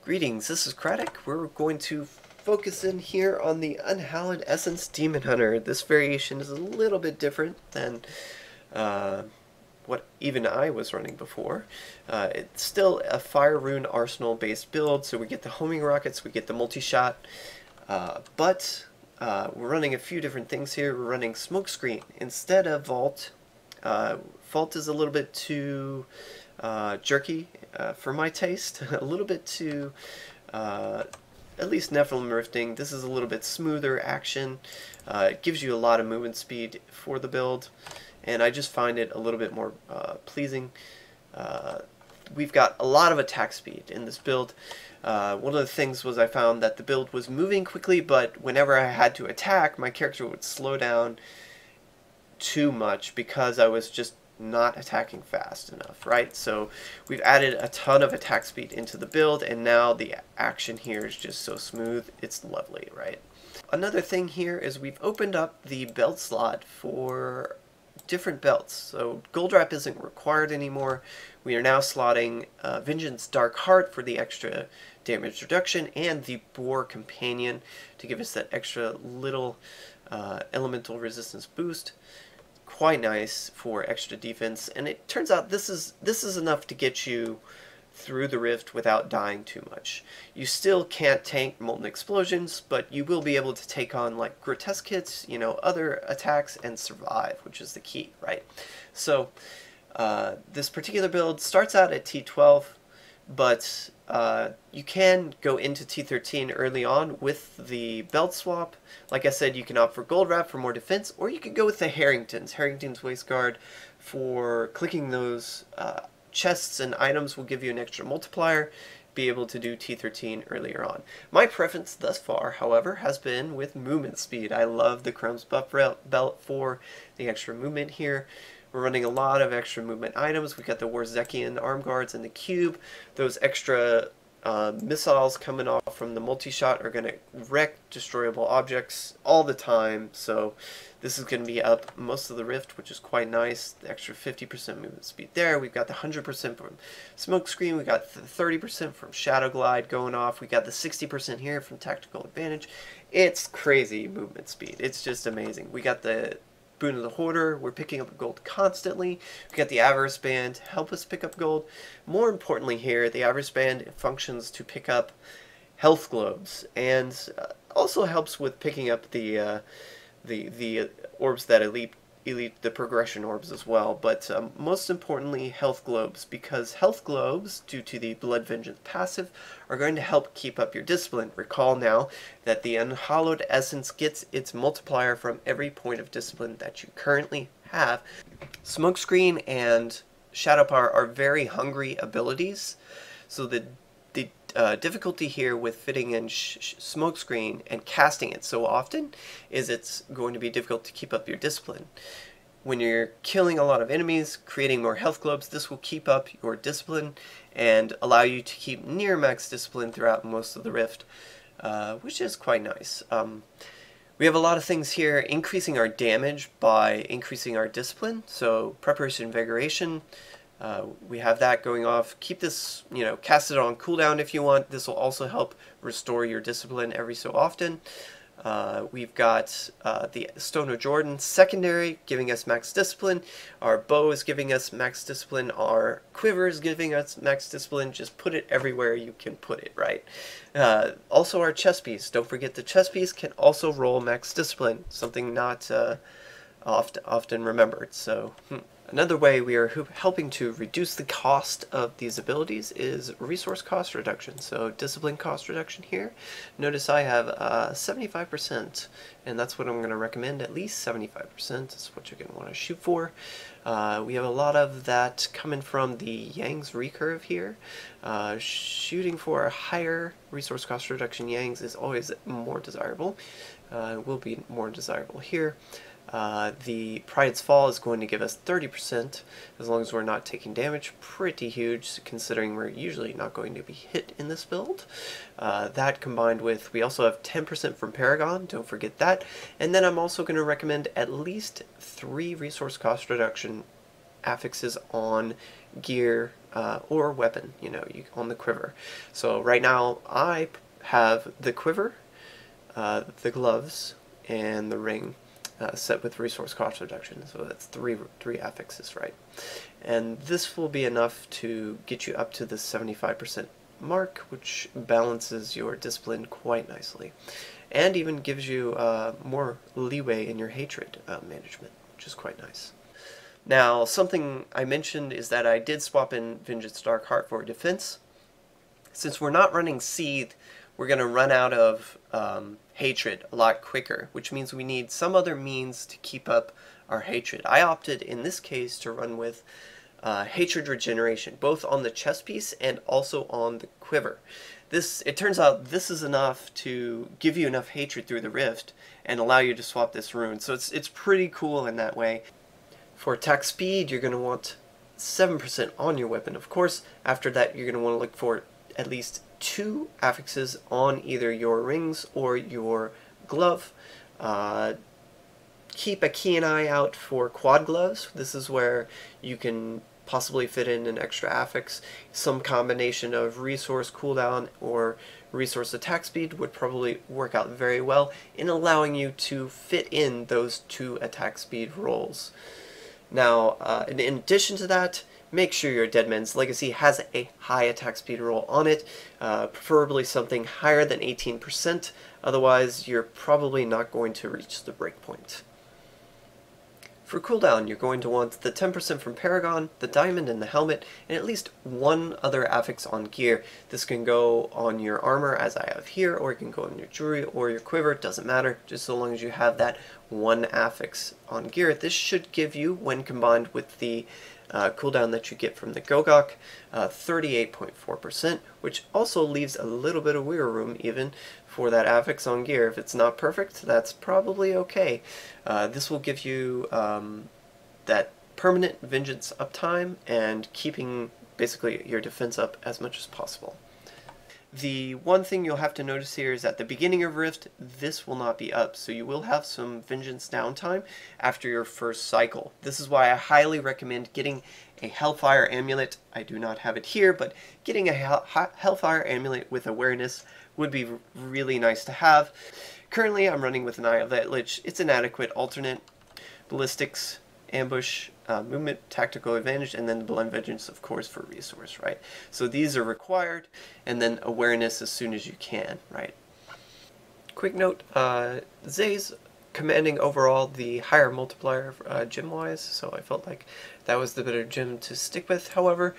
Greetings, this is Craddock. We're going to focus in here on the Unhallowed Essence Demon Hunter. This variation is a little bit different than what even I was running before. It's still a Fire Rune Arsenal based build, so we get the homing rockets, we get the multi-shot, but we're running a few different things here. We're running Smokescreen instead of Vault. Vault is a little bit too jerky for my taste, a little bit too, at least Nephalem rifting. This is a little bit smoother action. It gives you a lot of movement speed for the build, and I just find it a little bit more pleasing. We've got a lot of attack speed in this build. One of the things was I found that the build was moving quickly, but whenever I had to attack, my character would slow down too much because I was just not attacking fast enough, right? So we've added a ton of attack speed into the build, and now the action here is just so smooth. It's lovely, right? Another thing here is we've opened up the belt slot for different belts. So Goldwrap isn't required anymore. We are now slotting Vengeance Dark Heart for the extra damage reduction, and the Boar Companion to give us that extra little elemental resistance boost. Quite nice for extra defense, and it turns out this is enough to get you through the rift without dying too much. You still can't tank molten explosions, but you will be able to take on like grotesque hits, you know, other attacks, and survive, which is the key, right? So this particular build starts out at T12, but you can go into T13 early on with the belt swap. Like I said, you can opt for Goldwrap for more defense, or you could go with the Harrington's Waist Guard for clicking those chests and items will give you an extra multiplier, be able to do T13 earlier on. My preference thus far, however, has been with movement speed. I love the Crumbs buff belt for the extra movement here. We're running a lot of extra movement items. We got the Warzekian arm guards and the cube. Those extra missiles coming off from the multi-shot are going to wreck destroyable objects all the time. So this is going to be up most of the rift, which is quite nice. The extra 50% movement speed there. We've got the 100% from Smokescreen. We got the 30% from Shadow Glide going off. We got the 60% here from Tactical Advantage. It's crazy movement speed. It's just amazing. We got the Boon of the Hoarder. We're picking up gold constantly. We got the Avarice Band to help us pick up gold. More importantly here, the Avarice Band functions to pick up health globes, and also helps with picking up the orbs that elite the progression orbs as well, but most importantly health globes, because health globes, due to the Blood Vengeance passive, are going to help keep up your discipline. Recall now that the Unhallowed Essence gets its multiplier from every point of discipline that you currently have. Smokescreen and Shadow Power are very hungry abilities, so the difficulty here with fitting in Smokescreen and casting it so often is it's going to be difficult to keep up your discipline. When you're killing a lot of enemies, creating more health globes, this will keep up your discipline and allow you to keep near max discipline throughout most of the rift, which is quite nice. We have a lot of things here increasing our damage by increasing our discipline, so Preparation Invigoration. We have that going off. Keep this, you know, cast it on cooldown if you want. This will also help restore your discipline every so often. We've got the Stone of Jordan secondary, giving us max discipline. Our bow is giving us max discipline. Our quiver is giving us max discipline. Just put it everywhere you can put it, right? Also our chest piece. Don't forget the chest piece can also roll max discipline, something not often remembered. So another way we are helping to reduce the cost of these abilities is resource cost reduction. So discipline cost reduction here. Notice I have 75%, and that's what I'm going to recommend. At least 75%. That's what you're going to want to shoot for. We have a lot of that coming from the Yang's recurve here. Shooting for a higher resource cost reduction Yang's is always more desirable. Will be more desirable here. The Pride's Fall is going to give us 30% as long as we're not taking damage. Pretty huge considering we're usually not going to be hit in this build. That combined with, we also have 10% from Paragon, don't forget that. And then I'm also going to recommend at least 3 resource cost reduction affixes on gear or weapon, on the quiver. So right now I have the quiver, the gloves, and the ring set with resource cost reduction. So that's three affixes, right? And this will be enough to get you up to the 75% mark, which balances your discipline quite nicely, and even gives you more leeway in your hatred management, which is quite nice. Now, something I mentioned is that I did swap in Multishot Dark Heart for defense. Since we're not running Seethe, we're going to run out of hatred a lot quicker, which means we need some other means to keep up our hatred. I opted in this case to run with hatred regeneration, both on the chest piece and also on the quiver. It turns out this is enough to give you enough hatred through the rift and allow you to swap this rune. So it's pretty cool in that way. For attack speed, you're going to want 7% on your weapon. Of course, after that, you're going to want to look for at least 2 affixes on either your rings or your glove. Keep a keen eye out for quad gloves. This is where you can possibly fit in an extra affix. Some combination of resource cooldown or resource attack speed would probably work out very well in allowing you to fit in those 2 attack speed rolls. Now, in addition to that, make sure your Deadman's Legacy has a high attack speed roll on it, preferably something higher than 18%, otherwise you're probably not going to reach the breakpoint. For cooldown, you're going to want the 10% from Paragon, the Diamond, and the Helmet, and at least 1 other affix on gear. This can go on your armor, as I have here, or it can go on your jewelry or your quiver, it doesn't matter, just so long as you have that 1 affix on gear. This should give you, when combined with the cooldown that you get from the Gogok, 38.4%, which also leaves a little bit of wiggle room even for that affix on gear. If it's not perfect, that's probably okay. This will give you that permanent vengeance uptime and keeping basically your defense up as much as possible. The one thing you'll have to notice here is at the beginning of Rift, this will not be up, so you will have some vengeance downtime after your first cycle. This is why I highly recommend getting a Hellfire Amulet. I do not have it here, but getting a Hellfire Amulet with awareness would be really nice to have. Currently, I'm running with an Eye of that Lich. It's an adequate alternate. Ballistics, ambush, movement, tactical advantage, and then the Blend Vengeance, of course, for resource, right? So these are required, and then awareness as soon as you can, right? Quick note, Zay's commanding overall the higher multiplier gem-wise, so I felt like that was the better gem to stick with. However,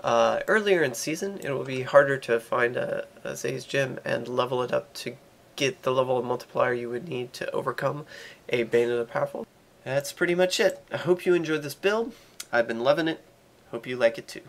earlier in season, it will be harder to find a Zay's gem and level it up to get the level of multiplier you would need to overcome a Bane of the Powerful. That's pretty much it. I hope you enjoyed this build. I've been loving it. Hope you like it too.